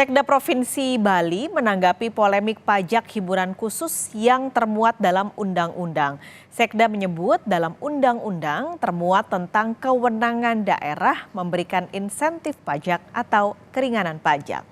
Sekda Provinsi Bali menanggapi polemik pajak hiburan khusus yang termuat dalam undang-undang. Sekda menyebut dalam undang-undang termuat tentang kewenangan daerah memberikan insentif pajak atau keringanan pajak.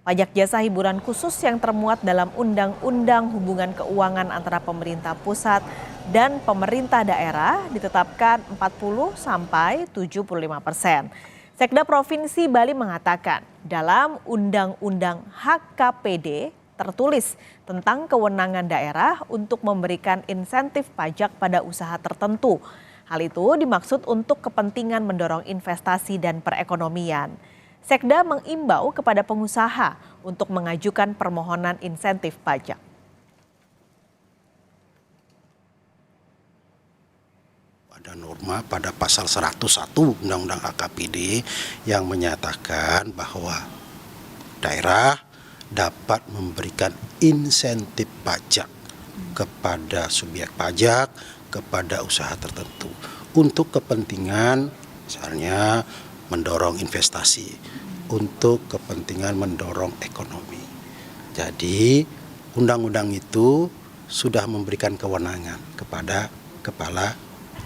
Pajak jasa hiburan khusus yang termuat dalam Undang-Undang Hubungan Keuangan antara pemerintah pusat dan pemerintah daerah ditetapkan 40 sampai 75%. Sekda Provinsi Bali mengatakan dalam Undang-Undang HKPD tertulis tentang kewenangan daerah untuk memberikan insentif pajak pada usaha tertentu. Hal itu dimaksud untuk kepentingan mendorong investasi dan perekonomian. Sekda mengimbau kepada pengusaha untuk mengajukan permohonan insentif pajak. Ada norma pada pasal 101 Undang-Undang HKPD yang menyatakan bahwa daerah dapat memberikan insentif pajak kepada subjek pajak, kepada usaha tertentu untuk kepentingan misalnya mendorong investasi, untuk kepentingan mendorong ekonomi. Jadi undang-undang itu sudah memberikan kewenangan kepada kepala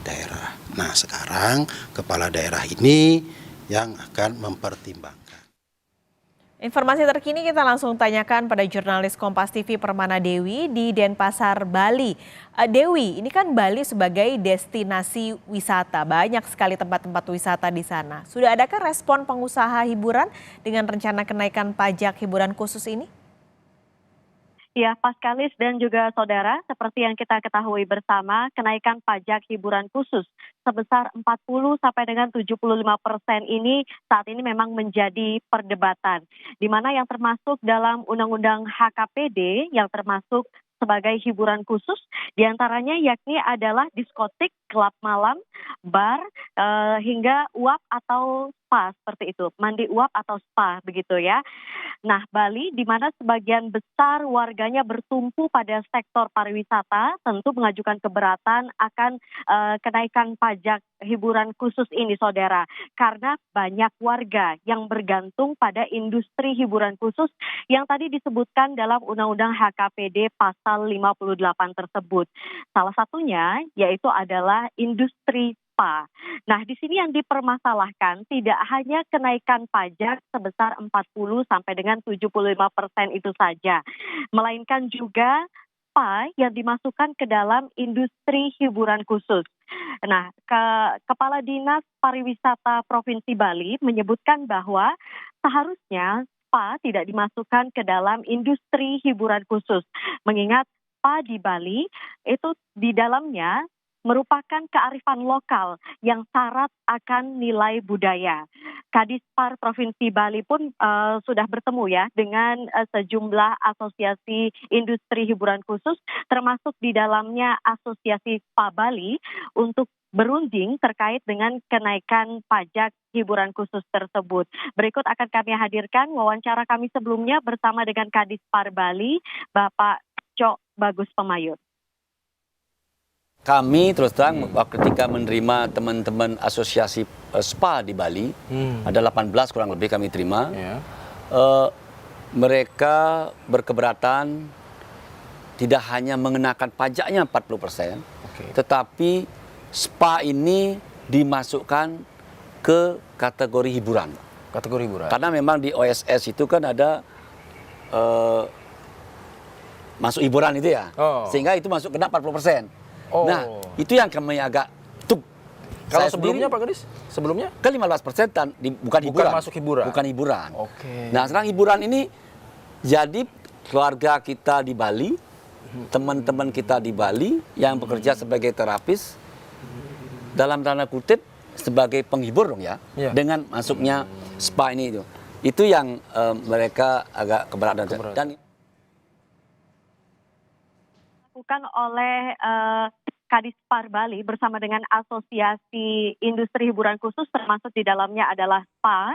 daerah. Nah, sekarang kepala daerah ini yang akan mempertimbangkan. Informasi terkini kita langsung tanyakan pada jurnalis Kompas TV Permana Dewi di Denpasar, Bali. Dewi, ini kan Bali sebagai destinasi wisata, banyak sekali tempat-tempat wisata di sana. Sudah adakah respon pengusaha hiburan dengan rencana kenaikan pajak hiburan khusus ini? Ya, Paskalis dan juga saudara, seperti yang kita ketahui bersama, kenaikan pajak hiburan khusus sebesar 40 sampai dengan 75% ini saat ini memang menjadi perdebatan. Di mana yang termasuk dalam Undang-Undang HKPD yang termasuk sebagai hiburan khusus, diantaranya yakni adalah diskotik, klub malam, bar, hingga uap atau spa seperti itu, mandi uap atau spa begitu ya. Nah, Bali di mana sebagian besar warganya bertumpu pada sektor pariwisata tentu mengajukan keberatan akan kenaikan pajak hiburan khusus ini saudara. Karena banyak warga yang bergantung pada industri hiburan khusus yang tadi disebutkan dalam Undang-Undang HKPD pasal 58 tersebut. Salah satunya yaitu adalah industri spa. Nah, di sini yang dipermasalahkan tidak hanya kenaikan pajak sebesar 40 sampai dengan 75% itu saja, melainkan juga spa yang dimasukkan ke dalam industri hiburan khusus. Nah, Kepala Dinas Pariwisata Provinsi Bali menyebutkan bahwa seharusnya spa tidak dimasukkan ke dalam industri hiburan khusus, mengingat spa di Bali itu di dalamnya merupakan kearifan lokal yang syarat akan nilai budaya. Kadispar Provinsi Bali pun sudah bertemu ya dengan sejumlah asosiasi industri hiburan khusus, termasuk di dalamnya Asosiasi Spa Bali untuk berunding terkait dengan kenaikan pajak hiburan khusus tersebut. Berikut akan kami hadirkan wawancara kami sebelumnya bersama dengan Kadispar Bali, Bapak Cok Bagus Pemayut. Kami terus terang ketika menerima teman-teman asosiasi spa di Bali, ada 18 kurang lebih kami terima, mereka berkeberatan tidak hanya mengenakan pajaknya 40%, tetapi spa ini dimasukkan ke kategori hiburan. Kategori hiburan. Karena memang di OSS itu kan ada masuk hiburan itu ya, sehingga itu masuk kena 40%. Nah, itu yang kami agak tuk. Kalau sebelumnya Pak Gadis? Sebelumnya? Kan 15% bukan hiburan. Bukan masuk hiburan? Bukan hiburan. Oke. Nah, sekarang hiburan ini jadi keluarga kita di Bali, teman-teman kita di Bali yang bekerja sebagai terapis, dalam tanda kutip sebagai penghibur dong ya, dengan masuknya spa ini itu. Itu yang mereka agak keberatan. Dan dilakukan oleh Kadispar Bali bersama dengan Asosiasi Industri Hiburan Khusus, termasuk di dalamnya adalah spa.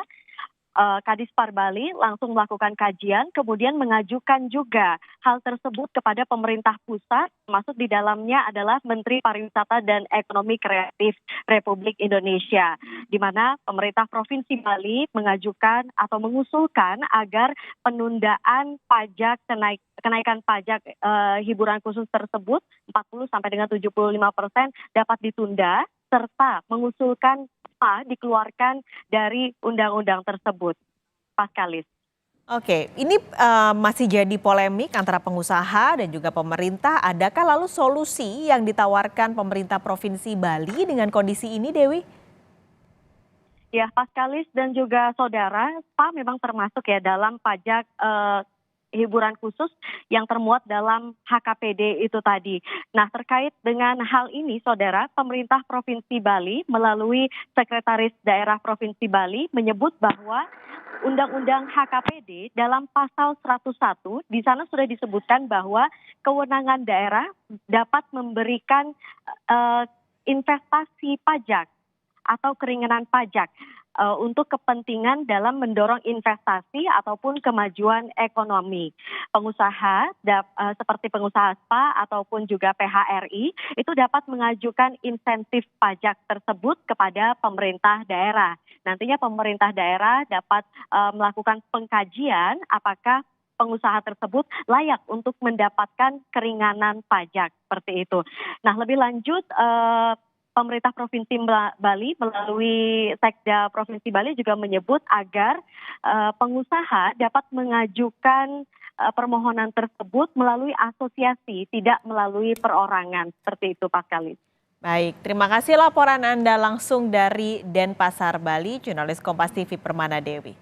Kadispar Bali langsung melakukan kajian, kemudian mengajukan juga hal tersebut kepada pemerintah pusat, termasuk di dalamnya adalah Menteri Pariwisata dan Ekonomi Kreatif Republik Indonesia, di mana pemerintah Provinsi Bali mengajukan atau mengusulkan agar penundaan pajak kenaikan pajak hiburan khusus tersebut 40 sampai dengan 75% dapat ditunda, serta mengusulkan dikeluarkan dari undang-undang tersebut. Paskalis. Oke, ini masih jadi polemik antara pengusaha dan juga pemerintah. Adakah lalu solusi yang ditawarkan pemerintah Provinsi Bali dengan kondisi ini, Dewi? Ya, Paskalis dan juga saudara, SPA memang termasuk ya dalam pajak hiburan khusus yang termuat dalam HKPD itu tadi. Nah, terkait dengan hal ini, saudara, pemerintah Provinsi Bali melalui Sekretaris Daerah Provinsi Bali menyebut bahwa Undang-Undang HKPD dalam pasal 101 di sana sudah disebutkan bahwa kewenangan daerah dapat memberikan investasi pajak atau keringanan pajak untuk kepentingan dalam mendorong investasi ataupun kemajuan ekonomi. Pengusaha seperti pengusaha SPA ataupun juga PHRI itu dapat mengajukan insentif pajak tersebut kepada pemerintah daerah. Nantinya pemerintah daerah dapat melakukan pengkajian apakah pengusaha tersebut layak untuk mendapatkan keringanan pajak seperti itu. Nah, lebih lanjut pemerintah Provinsi Bali melalui Sekda Provinsi Bali juga menyebut agar pengusaha dapat mengajukan permohonan tersebut melalui asosiasi, tidak melalui perorangan. Seperti itu, Pak Kalis. Baik, terima kasih laporan Anda langsung dari Denpasar, Bali, jurnalis Kompas TV Permana Dewi.